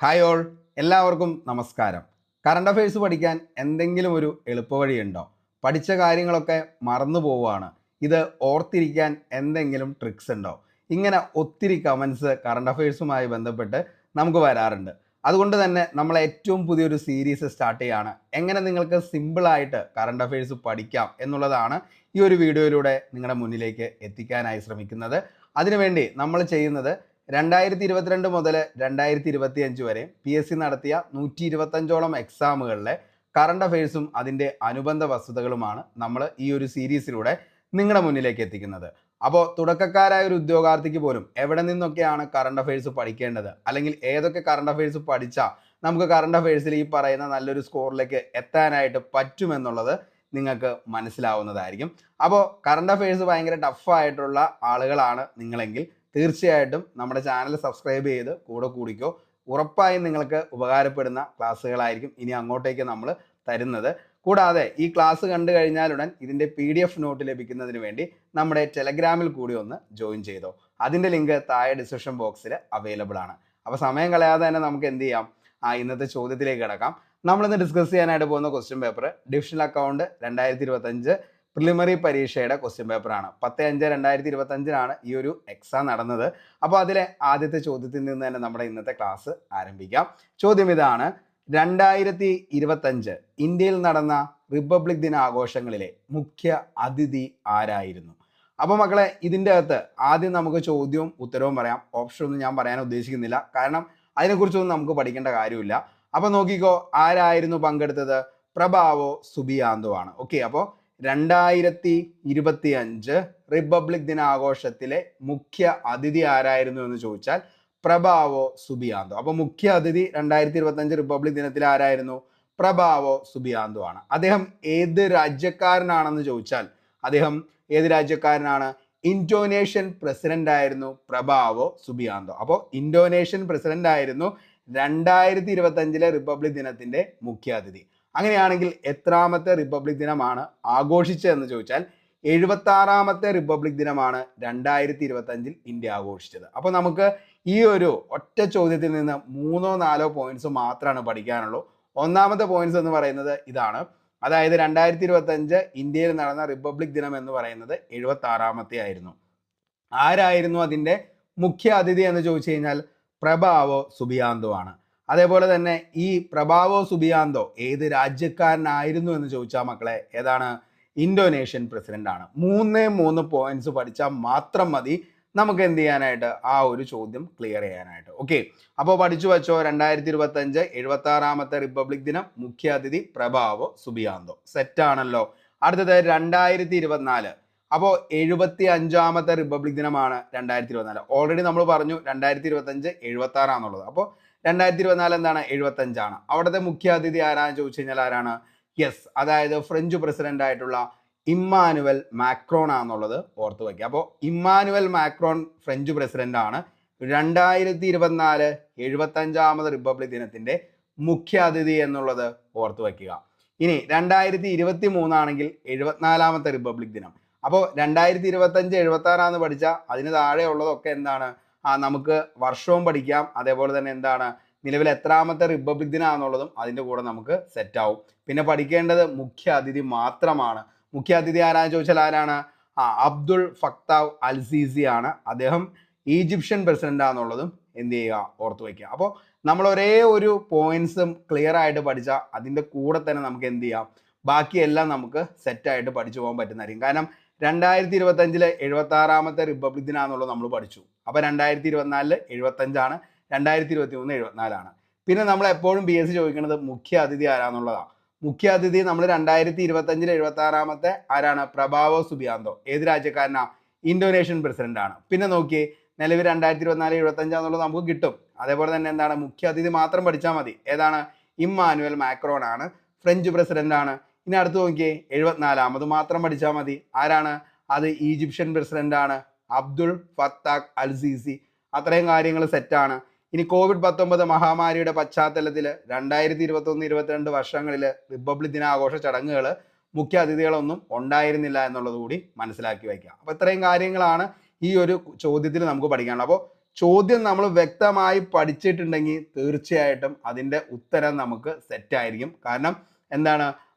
Hi all, എല്ലാവർക്കും നമസ്കാരം. Current affairs പഠിക്കാൻ എന്തെങ്കിലും ഒരു എളുപ്പവഴിയുണ്ടോ? പഠിച്ച കാര്യങ്ങളൊക്കെ മറന്നു പോവുകയാണ്. ഇത് ഓർത്തിരിക്കാൻ എന്തെങ്കിലും ട്രിക്സ് ഉണ്ടോ? ഇങ്ങനെ ഒത്തിരി കമൻസ് കറണ്ട് അഫയേഴ്സുമായി ബന്ധപ്പെട്ട് നമുക്ക് വരാറുണ്ട്. അതുകൊണ്ട് തന്നെ നമ്മൾ ഏറ്റവും പുതിയൊരു സീരീസ് സ്റ്റാർട്ട് ചെയ്യുകയാണ്. എങ്ങനെ നിങ്ങൾക്ക് സിമ്പിളായിട്ട് കറണ്ട് അഫയേഴ്സ് പഠിക്കാം എന്നുള്ളതാണ് ഈ ഒരു വീഡിയോയിലൂടെ നിങ്ങളുടെ മുന്നിലേക്ക് എത്തിക്കാനായി ശ്രമിക്കുന്നത്. അതിനുവേണ്ടി നമ്മൾ ചെയ്യുന്നത് 2022 മുതൽ 2025 വരെ PSC നടത്തിയ 125ഓളം എക്സാമുകളിലെ കറണ്ട് അഫയേഴ്സും അതിൻ്റെ അനുബന്ധ വസ്തുതകളുമാണ് നമ്മൾ ഈ ഒരു സീരീസിലൂടെ നിങ്ങളുടെ മുന്നിലേക്ക് എത്തിക്കുന്നത്. അപ്പോൾ തുടക്കക്കാരായ ഒരു ഉദ്യോഗാർത്ഥിക്ക് പോലും എവിടെ നിന്നൊക്കെയാണ് കറണ്ട് അഫയേഴ്സ് പഠിക്കേണ്ടത്, അല്ലെങ്കിൽ ഏതൊക്കെ കറണ്ട് അഫയേഴ്സ് പഠിച്ചാൽ നമുക്ക് കറണ്ട് അഫയേഴ്സിൽ ഈ പറയുന്ന നല്ലൊരു സ്കോറിലേക്ക് എത്താനായിട്ട് പറ്റുമെന്നുള്ളത് നിങ്ങൾക്ക് മനസ്സിലാവുന്നതായിരിക്കും. അപ്പോൾ കറണ്ട് അഫയേഴ്സ് ഭയങ്കര ടഫായിട്ടുള്ള ആളുകളാണ് നിങ്ങളെങ്കിൽ തീർച്ചയായിട്ടും നമ്മുടെ ചാനൽ സബ്സ്ക്രൈബ് ചെയ്ത് കൂടെ കൂടിക്കോ. ഉറപ്പായും നിങ്ങൾക്ക് ഉപകാരപ്പെടുന്ന ക്ലാസ്സുകളായിരിക്കും ഇനി അങ്ങോട്ടേക്ക് നമ്മൾ തരുന്നത്. കൂടാതെ ഈ ക്ലാസ് കണ്ടു കഴിഞ്ഞാലുടൻ ഇതിൻ്റെ PDF നോട്ട് ലഭിക്കുന്നതിന് വേണ്ടി നമ്മുടെ ടെലഗ്രാമിൽ കൂടി ഒന്ന് ജോയിൻ ചെയ്തോ. അതിൻ്റെ ലിങ്ക് താഴെ ഡിസ്ക്രിപ്ഷൻ ബോക്സിൽ അവൈലബിൾ ആണ്. അപ്പോൾ സമയം കളയാതെ തന്നെ നമുക്ക് എന്ത് ചെയ്യാം, ഇന്നത്തെ ചോദ്യത്തിലേക്ക് കിടക്കാം. നമ്മളിന്ന് ഡിസ്കസ് ചെയ്യാനായിട്ട് പോകുന്ന question paper divisional account 2025 preliminary പരീക്ഷയുടെ ക്വസ്റ്റ്യൻ പേപ്പറാണ്. 10/5/2025 ഈ ഒരു എക്സാം നടന്നത്. അപ്പോൾ അതിലെ ആദ്യത്തെ ചോദ്യത്തിൽ നിന്ന് തന്നെ നമ്മുടെ ഇന്നത്തെ ക്ലാസ് ആരംഭിക്കാം. ചോദ്യം ഇതാണ്: 2025 ഇന്ത്യയിൽ നടന്ന റിപ്പബ്ലിക് ദിന ആഘോഷങ്ങളിലെ മുഖ്യ അതിഥി ആരായിരുന്നു? അപ്പോൾ മക്കളെ, ഇതിൻ്റെ അകത്ത് ആദ്യം നമുക്ക് ചോദ്യവും ഉത്തരവും പറയാം. ഓപ്ഷൻ ഒന്നും ഞാൻ പറയാൻ ഉദ്ദേശിക്കുന്നില്ല, കാരണം അതിനെക്കുറിച്ചൊന്നും നമുക്ക് പഠിക്കേണ്ട കാര്യമില്ല. അപ്പോൾ നോക്കിക്കോ, ആരായിരുന്നു പങ്കെടുത്തത്? പ്രഭാവോ സുബിയാന്തോ ആണ്. ഓക്കെ, അപ്പോൾ 2025 റിപ്പബ്ലിക് ദിനാഘോഷത്തിലെ മുഖ്യ അതിഥി ആരായിരുന്നു എന്ന് ചോദിച്ചാൽ പ്രഭാവോ സുബിയാന്തോ. അപ്പൊ മുഖ്യ അതിഥി 2025 റിപ്പബ്ലിക് ദിനത്തിൽ ആരായിരുന്നു? പ്രഭാവോ സുബിയാന്തോ ആണ്. അദ്ദേഹം ഏത് രാജ്യക്കാരനാണെന്ന് ചോദിച്ചാൽ അദ്ദേഹം ഏത് രാജ്യക്കാരനാണ്? ഇന്തോനേഷ്യൻ പ്രസിഡന്റ് ആയിരുന്നു പ്രഭാവോ സുബിയാന്തോ. അപ്പോൾ ഇന്തോനേഷ്യൻ പ്രസിഡന്റ് ആയിരുന്നു 2025 റിപ്പബ്ലിക് ദിനത്തിന്റെ മുഖ്യ അതിഥി. അങ്ങനെയാണെങ്കിൽ എത്രാമത്തെ റിപ്പബ്ലിക് ദിനമാണ് ആഘോഷിച്ചതെന്ന് ചോദിച്ചാൽ 76ാമത്തെ റിപ്പബ്ലിക് ദിനമാണ് 2025 ഇന്ത്യ ആഘോഷിച്ചത്. അപ്പോൾ നമുക്ക് ഈ ഒരു ഒറ്റ ചോദ്യത്തിൽ നിന്ന് 3-4 പോയിന്റ്സ് മാത്രമാണ് പഠിക്കാനുള്ളൂ. ഒന്നാമത്തെ പോയിന്റ്സ് എന്ന് പറയുന്നത് ഇതാണ്, അതായത് 2025 ഇന്ത്യയിൽ നടന്ന റിപ്പബ്ലിക് ദിനം എന്ന് പറയുന്നത് 76ാമത്തെ ആയിരുന്നു. ആരായിരുന്നു അതിൻ്റെ മുഖ്യ അതിഥി എന്ന് ചോദിച്ചു കഴിഞ്ഞാൽ പ്രഭാവോ സുബിയാന്തോ ആണ്. അതേപോലെ തന്നെ ഈ പ്രഭാവോ സുബിയാന്തോ ഏത് രാജ്യക്കാരനായിരുന്നു എന്ന് ചോദിച്ചാൽ മക്കളെ ഏതാണ്? ഇന്തോനേഷ്യൻ പ്രസിഡന്റ് ആണ്. 3 പോയിന്റ്സ് പഠിച്ചാൽ മാത്രം മതി നമുക്ക് എന്ത് ചെയ്യാനായിട്ട്, ആ ഒരു ചോദ്യം ക്ലിയർ ചെയ്യാനായിട്ട്. ഓക്കെ, അപ്പോൾ പഠിച്ചു വെച്ചോ. 2025 76ാമത്തെ റിപ്പബ്ലിക് ദിനം, മുഖ്യ അതിഥി പ്രഭാവോ സുബിയാന്തോ. സെറ്റാണല്ലോ. അടുത്തത് 2024. അപ്പോൾ 75ാമത്തെ റിപ്പബ്ലിക് ദിനമാണ് 2024. ഓൾറെഡി നമ്മൾ പറഞ്ഞു 2025 76 അപ്പോൾ 2024 എന്താണ്? 75 ആണ്. അവിടുത്തെ മുഖ്യ അതിഥി ആരാന്ന് ചോദിച്ചു കഴിഞ്ഞാൽ ആരാണ്? യെസ്, അതായത് ഫ്രഞ്ച് പ്രസിഡന്റ് ആയിട്ടുള്ള ഇമ്മാനുവൽ മാക്രോൺ ആണെന്നുള്ളത് ഓർത്ത് വയ്ക്കുക. അപ്പോൾ ഇമ്മാനുവൽ മാക്രോൺ ഫ്രഞ്ച് പ്രസിഡന്റ് ആണ്. 2024 75ാമത് റിപ്പബ്ലിക് ദിനത്തിന്റെ മുഖ്യ അതിഥി എന്നുള്ളത് ഓർത്ത് വയ്ക്കുക. ഇനി 2023 ആണെങ്കിൽ 74ാമത്തെ റിപ്പബ്ലിക് ദിനം. അപ്പോൾ 2025 76 പഠിച്ചാൽ അതിന് താഴെ ഉള്ളതൊക്കെ എന്താണ്? നമുക്ക് വർഷവും പഠിക്കാം. അതേപോലെ തന്നെ എന്താണ് നിലവിൽ എത്രാമത്തെ റിപ്പബ്ലിക് ദിനാന്നുള്ളതും അതിൻ്റെ കൂടെ നമുക്ക് സെറ്റ് ആവും. പിന്നെ പഠിക്കേണ്ടത് മുഖ്യ അതിഥി മാത്രമാണ്. മുഖ്യ അതിഥി ആരാന്ന് ചോദിച്ചാൽ ആരാണ്? അബ്ദുൾ ഫത്താഹ് അൽ സീസി ആണ്. അദ്ദേഹം ഈജിപ്ഷ്യൻ പ്രസിഡന്റ് ആണെന്നുള്ളതും എന്ത് ചെയ്യുക, ഓർത്ത് വയ്ക്കുക. അപ്പോൾ നമ്മൾ ഒരേ ഒരു പോയിന്റ്സും ക്ലിയർ ആയിട്ട് പഠിച്ചാൽ അതിൻ്റെ കൂടെ തന്നെ നമുക്ക് എന്ത് ചെയ്യാം, ബാക്കിയെല്ലാം നമുക്ക് സെറ്റായിട്ട് പഠിച്ചു പോകാൻ പറ്റുന്നതായിരിക്കും. കാരണം 2025 76ാമത്തെ റിപ്പബ്ലിക് ദിനാന്നുള്ളത് നമ്മൾ പഠിച്ചു. അപ്പോൾ 2024 75 2023 74. പിന്നെ നമ്മൾ എപ്പോഴും PSC ചോദിക്കുന്നത് മുഖ്യ അതിഥി ആരാന്നുള്ളതാണ്. മുഖ്യ അതിഥി നമ്മൾ 2025 76ാമത്തെ ആരാണ്? പ്രഭാവോ സുബിയാന്തോ. ഏത് രാജ്യക്കാരനാ? ഇന്തോനേഷ്യൻ പ്രസിഡന്റ് ആണ്. പിന്നെ നോക്കിയേ, നിലവിൽ 2024 75 നമുക്ക് കിട്ടും. അതേപോലെ തന്നെ എന്താണ്, മുഖ്യ അതിഥി മാത്രം പഠിച്ചാൽ മതി. ഏതാണ്? ഇമ്മാനുവൽ മാക്രോൺ ആണ്, ഫ്രഞ്ച് പ്രസിഡന്റ് ആണ്. ഇനി അടുത്ത് നോക്കിയേ, 74ാമത് മാത്രം പഠിച്ചാൽ മതി. ആരാണ് അത്? ഈജിപ്ഷ്യൻ പ്രസിഡന്റ് ആണ്, അബ്ദുൾ ഫത്താഹ് അൽ സീസി. അത്രയും കാര്യങ്ങൾ സെറ്റാണ്. ഇനി COVID-19 മഹാമാരിയുടെ പശ്ചാത്തലത്തിൽ 2021-22 വർഷങ്ങളിൽ റിപ്പബ്ലിക് ദിനാഘോഷ ചടങ്ങുകൾ മുഖ്യ അതിഥികളൊന്നും ഉണ്ടായിരുന്നില്ല എന്നുള്ളത് കൂടി മനസ്സിലാക്കി വയ്ക്കുക. അപ്പോൾ ഇത്രയും കാര്യങ്ങളാണ് ഈ ഒരു ചോദ്യത്തിൽ നമുക്ക് പഠിക്കാനുള്ളത്. അപ്പോൾ ചോദ്യം നമ്മൾ വ്യക്തമായി പഠിച്ചിട്ടുണ്ടെങ്കിൽ തീർച്ചയായിട്ടും അതിൻ്റെ ഉത്തരം നമുക്ക് സെറ്റ് ആയിരിക്കും. കാരണം എന്താണ്,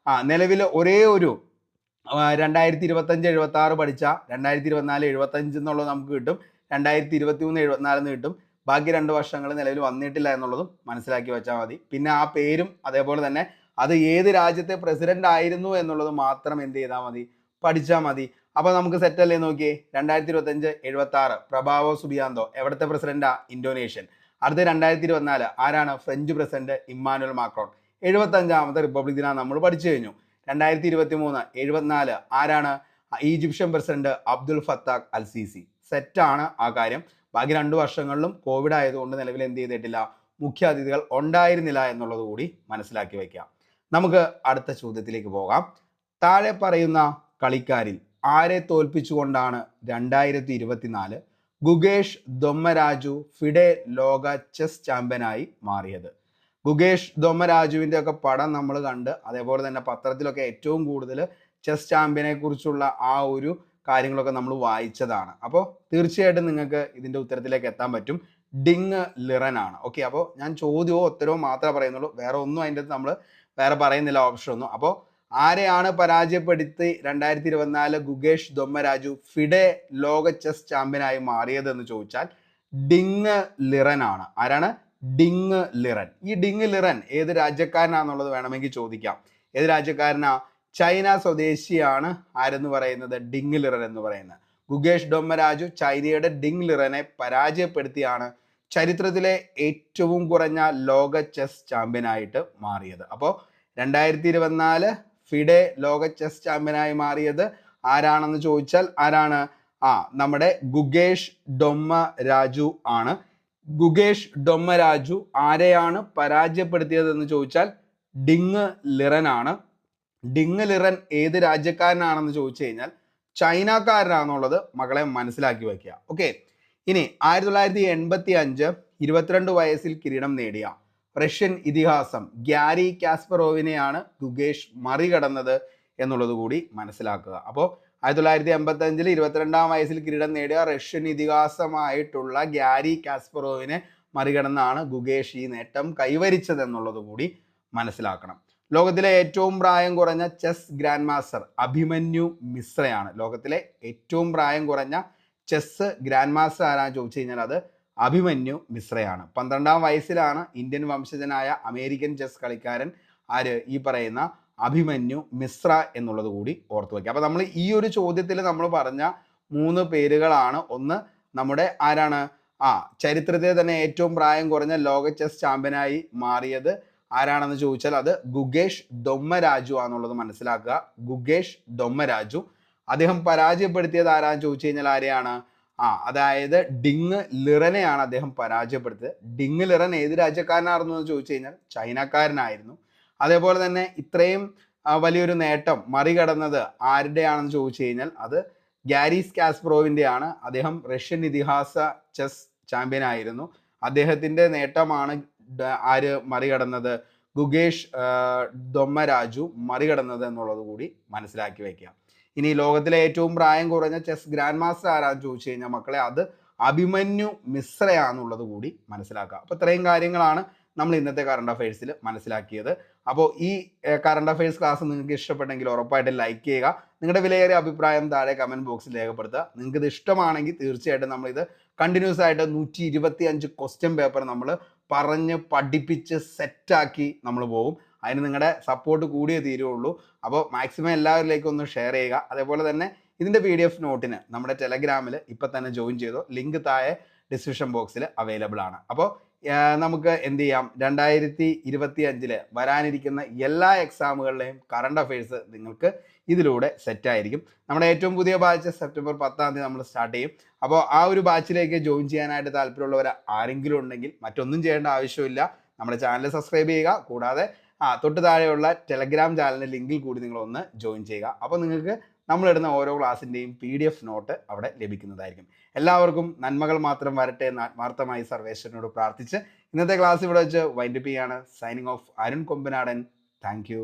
നിലവിൽ ഒരേ ഒരു 2025-76 പഠിച്ച 2024-75 എന്നുള്ളത് നമുക്ക് കിട്ടും, 2023-74 കിട്ടും. ബാക്കി 2 വർഷങ്ങൾ നിലവിൽ വന്നിട്ടില്ല എന്നുള്ളതും മനസ്സിലാക്കി വെച്ചാൽ മതി. പിന്നെ ആ പേരും അതേപോലെ തന്നെ അത് ഏത് രാജ്യത്തെ പ്രസിഡന്റ് ആയിരുന്നു എന്നുള്ളത് മാത്രം എന്ത് ചെയ്താൽ മതി, പഠിച്ചാൽ മതി. അപ്പൊ നമുക്ക് സെറ്റ് അല്ലേ? നോക്കിയേ, 2025-76 പ്രഭാവോ സുബിയാന്തോ എവിടുത്തെ പ്രസിഡന്റാ? ഇന്തോനേഷ്യൻ. അടുത്ത 2024 ആരാണ്? French president Emmanuel Macron. 75ാമത്തെ റിപ്പബ്ലിക് ദിനം നമ്മൾ പഠിച്ചു കഴിഞ്ഞു. 2023-74 ആരാണ്? Egyptian president Abdel Fattah al Sisi. സെറ്റാണ് ആ കാര്യം. ബാക്കി 2 വർഷങ്ങളിലും കോവിഡ് ആയതുകൊണ്ട് നിലവിൽ എന്ത് ചെയ്തിട്ടില്ല, മുഖ്യ അതിഥികൾ ഉണ്ടായിരുന്നില്ല എന്നുള്ളത് കൂടി മനസ്സിലാക്കി വയ്ക്കാം. നമുക്ക് അടുത്ത ചോദ്യത്തിലേക്ക് പോകാം. താഴെ പറയുന്ന കളിക്കാരിൽ ആരെ തോൽപ്പിച്ചുകൊണ്ടാണ് 2024 ഗുകേഷ് ദൊമ്മരാജു ഫിഡെ ലോക ചെസ് ചാമ്പ്യനായി മാറിയത്? ഗുകേഷ് ദൊമ്മരാജുവിൻ്റെ ഒക്കെ പടം നമ്മൾ കണ്ട്, അതേപോലെ തന്നെ പത്രത്തിലൊക്കെ ഏറ്റവും കൂടുതൽ ചെസ് ചാമ്പ്യനെ കുറിച്ചുള്ള ആ ഒരു കാര്യങ്ങളൊക്കെ നമ്മൾ വായിച്ചതാണ്. അപ്പോൾ തീർച്ചയായിട്ടും നിങ്ങൾക്ക് ഇതിൻ്റെ ഉത്തരത്തിലേക്ക് എത്താൻ പറ്റും. ഡിങ് ലിറൻ ആണ്. ഓക്കെ, അപ്പോൾ ഞാൻ ചോദ്യവും ഉത്തരവും മാത്രമേ പറയുന്നുള്ളൂ, വേറെ ഒന്നും അതിൻ്റെ നമ്മൾ വേറെ പറയുന്നില്ല ഓപ്ഷൻ ഒന്നും. അപ്പോൾ ആരെയാണ് പരാജയപ്പെടുത്തി 2024 ഗുകേഷ് ദൊമ്മരാജു ഫിഡെ ലോക ചെസ് ചാമ്പ്യനായി മാറിയത് എന്ന് ചോദിച്ചാൽ ഡിങ് ലിറൻ ആണ്. ആരാണ്? Ding Liren. ഈ ഡിങ് ലിറൻ ഏത് രാജ്യക്കാരനാണെന്നുള്ളത് വേണമെങ്കിൽ ചോദിക്കാം. ഏത് രാജ്യക്കാരനാ? ചൈന സ്വദേശിയാണ്. ആരെന്ന് പറയുന്നത്? ഡിങ് ലിറൻ എന്ന് പറയുന്നത്. ഗുകേഷ് ദൊമ്മരാജു ചൈനയുടെ ഡിങ് ലിറനെ പരാജയപ്പെടുത്തിയാണ് ചരിത്രത്തിലെ ഏറ്റവും കുറഞ്ഞ ലോക ചെസ് ചാമ്പ്യനായിട്ട് മാറിയത്. അപ്പോൾ 2024 ഫിഡെ ലോക ചെസ് ചാമ്പ്യനായി മാറിയത് ആരാണെന്ന് ചോദിച്ചാൽ ആരാണ്? നമ്മുടെ ഗുകേഷ് ദൊമ്മരാജു ആണ്. ഗുകേഷ് ദൊമ്മരാജു ആരെയാണ് പരാജയപ്പെടുത്തിയതെന്ന് ചോദിച്ചാൽ ഡിങ് ലിറൻ ആണ്. ഡിങ് ലിറൻ ഏത് രാജ്യക്കാരനാണെന്ന് ചോദിച്ചു കഴിഞ്ഞാൽ ചൈനക്കാരനാണെന്നുള്ളത് മക്കളെ മനസ്സിലാക്കി വയ്ക്കുക. ഓക്കെ, ഇനി 1985 22 വയസ്സിൽ കിരീടം നേടിയ റഷ്യൻ ഇതിഹാസം ഗ്യാരി കാസ്പറോവിനെയാണ് ഗുകേഷ് മറികടന്നത് എന്നുള്ളത് കൂടി മനസ്സിലാക്കുക. അപ്പോൾ 1985 22ാം വയസ്സിൽ കിരീടം നേടിയ റഷ്യൻ ഇതിഹാസമായിട്ടുള്ള ഗ്യാരി കാസ്പറോവിനെ മറികടന്നാണ് ഗുകേഷ് ഈ നേട്ടം കൈവരിച്ചത് എന്നുള്ളത് കൂടി മനസ്സിലാക്കണം. ലോകത്തിലെ ഏറ്റവും പ്രായം കുറഞ്ഞ ചെസ് ഗ്രാൻഡ് മാസ്റ്റർ അഭിമന്യു മിശ്രയാണ്. ലോകത്തിലെ ഏറ്റവും പ്രായം കുറഞ്ഞ ചെസ് ഗ്രാൻഡ് മാസ്റ്റർ ആരാന്ന് ചോദിച്ചു കഴിഞ്ഞാൽ അത് അഭിമന്യു മിശ്രയാണ്. 12ാം വയസ്സിലാണ് ഇന്ത്യൻ വംശജനായ അമേരിക്കൻ ചെസ് കളിക്കാരൻ ആര്? ഈ പറയുന്ന അഭിമന്യു മിശ്ര എന്നുള്ളത് കൂടി ഓർത്തു വയ്ക്കുക. അപ്പൊ നമ്മൾ ഈ ഒരു ചോദ്യത്തിൽ നമ്മൾ പറഞ്ഞ 3 പേരുകളാണ്. ഒന്ന് നമ്മുടെ ആരാണ്? ചരിത്രത്തിലെ തന്നെ ഏറ്റവും പ്രായം കുറഞ്ഞ ലോക ചെസ് ചാമ്പ്യനായി മാറിയത് ആരാണെന്ന് ചോദിച്ചാൽ അത് ഗുകേഷ് ദൊമ്മരാജു ആണെന്നുള്ളത് മനസ്സിലാക്കുക. ഗുകേഷ് ദൊമ്മരാജു. അദ്ദേഹം പരാജയപ്പെടുത്തിയത് ആരാന്ന് ചോദിച്ചു കഴിഞ്ഞാൽ ആരെയാണ്? അതായത് ഡിങ് ലിറനെയാണ് അദ്ദേഹം പരാജയപ്പെടുത്തിയത്. ഡിങ് ലിറൻ ഏത് രാജ്യക്കാരനായിരുന്നു എന്ന് ചോദിച്ചു കഴിഞ്ഞാൽ ചൈനക്കാരനായിരുന്നു. അതേപോലെ തന്നെ ഇത്രയും വലിയൊരു നേട്ടം മറികടന്നത് ആരുടെയാണെന്ന് ചോദിച്ചു കഴിഞ്ഞാൽ അത് ഗ്യാരീസ് കാസ്പറോവിൻ്റെ ആണ്. അദ്ദേഹം റഷ്യൻ ഇതിഹാസ ചെസ് ചാമ്പ്യൻ ആയിരുന്നു. അദ്ദേഹത്തിൻ്റെ നേട്ടമാണ് ആര് മറികടന്നത്? ഗുകേഷ് ദൊമ്മരാജു മറികടന്നത് എന്നുള്ളത് കൂടി മനസ്സിലാക്കി വയ്ക്കുക. ഇനി ലോകത്തിലെ ഏറ്റവും പ്രായം കുറഞ്ഞ ചെസ് ഗ്രാൻഡ് മാസ്റ്റർ ആരാന്ന് ചോദിച്ചു കഴിഞ്ഞാൽ മക്കളെ അത് അഭിമന്യു മിശ്രയാണെന്നുള്ളത് കൂടി മനസ്സിലാക്കുക. അപ്പോൾ ഇത്രയും കാര്യങ്ങളാണ് നമ്മൾ ഇന്നത്തെ കറണ്ട് അഫയേഴ്സിൽ മനസ്സിലാക്കിയത്. അപ്പോൾ ഈ കറണ്ട് അഫയേഴ്സ് ക്ലാസ് നിങ്ങൾക്ക് ഇഷ്ടപ്പെട്ടെങ്കിൽ ഉറപ്പായിട്ടും ലൈക്ക് ചെയ്യുക. നിങ്ങളുടെ വിലയേറിയ അഭിപ്രായം താഴെ കമൻറ്റ് ബോക്സിൽ രേഖപ്പെടുത്തുക. നിങ്ങൾക്ക് ഇത് ഇഷ്ടമാണെങ്കിൽ തീർച്ചയായിട്ടും നമ്മളിത് കണ്ടിന്യൂസ് ആയിട്ട് 125 ക്വസ്റ്റ്യൻ പേപ്പർ നമ്മൾ പറഞ്ഞ് പഠിപ്പിച്ച് സെറ്റാക്കി നമ്മൾ പോകും. അതിന് നിങ്ങളുടെ സപ്പോർട്ട് കൂടിയേ തീരുള്ളൂ. അപ്പോൾ മാക്സിമം എല്ലാവരിലേക്കും ഒന്ന് ഷെയർ ചെയ്യുക. അതേപോലെ തന്നെ ഇതിൻ്റെ PDF നോട്ടിന് നമ്മുടെ ടെലഗ്രാമിൽ ഇപ്പം തന്നെ ജോയിൻ ചെയ്തോ. ലിങ്ക് താഴെ ഡിസ്ക്രിപ്ഷൻ ബോക്സിൽ അവൈലബിൾ ആണ്. അപ്പോൾ നമുക്ക് എന്ത് ചെയ്യാം, 2025 വരാനിരിക്കുന്ന എല്ലാ എക്സാമുകളിലെയും കറണ്ട് അഫയേഴ്സ് നിങ്ങൾക്ക് ഇതിലൂടെ സെറ്റായിരിക്കും. നമ്മുടെ ഏറ്റവും പുതിയ ബാച്ച് സെപ്റ്റംബർ 10ാം തീയതി നമ്മൾ സ്റ്റാർട്ട് ചെയ്യും. അപ്പോൾ ആ ഒരു ബാച്ചിലേക്ക് ജോയിൻ ചെയ്യാനായിട്ട് താല്പര്യമുള്ളവർ ആരെങ്കിലും ഉണ്ടെങ്കിൽ മറ്റൊന്നും ചെയ്യേണ്ട ആവശ്യമില്ല, നമ്മുടെ ചാനൽ സബ്സ്ക്രൈബ് ചെയ്യുക. കൂടാതെ തൊട്ട് താഴെയുള്ള ടെലഗ്രാം ചാനലിൻ്റെ ലിങ്കിൽ കൂടി നിങ്ങളൊന്ന് ജോയിൻ ചെയ്യുക. അപ്പോൾ നിങ്ങൾക്ക് നമ്മളിടുന്ന ഓരോ ക്ലാസ്സിൻ്റെയും PDF നോട്ട് അവിടെ ലഭിക്കുന്നതായിരിക്കും. എല്ലാവർക്കും നന്മകൾ മാത്രം വരട്ടെ എന്ന് ആത്മാർത്ഥമായി സർവേശ്വരനോട് പ്രാർത്ഥിച്ച് ഇന്നത്തെ ക്ലാസ് ഇവിടെ വെച്ച് വൈൻഡപ്പ് ചെയ്യാണ്. Signing off Arun Kombanadan. Thank you.